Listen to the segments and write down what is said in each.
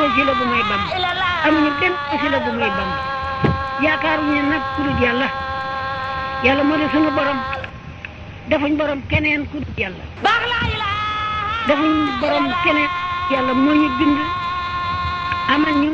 wasila bu may bam amuñu benn wasila bu may bam yaakaaruñu nag ku dul yàlla yàlla moo di sunu borom defuñ borom keneen ku dul yàlla defuñ borom keneen yàlla moo ñu bind amal ñu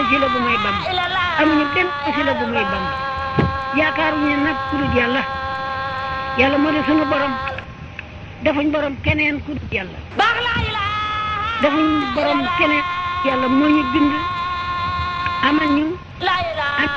wasila bu may bam amuñu benn wasila bu may bam yaakaaruñu nag ku dul yàlla yàlla moo di sunu borom defuñ borom keneen ku dul yàlla defuñ borom keneen yàlla moo ñu bind amal ñu ak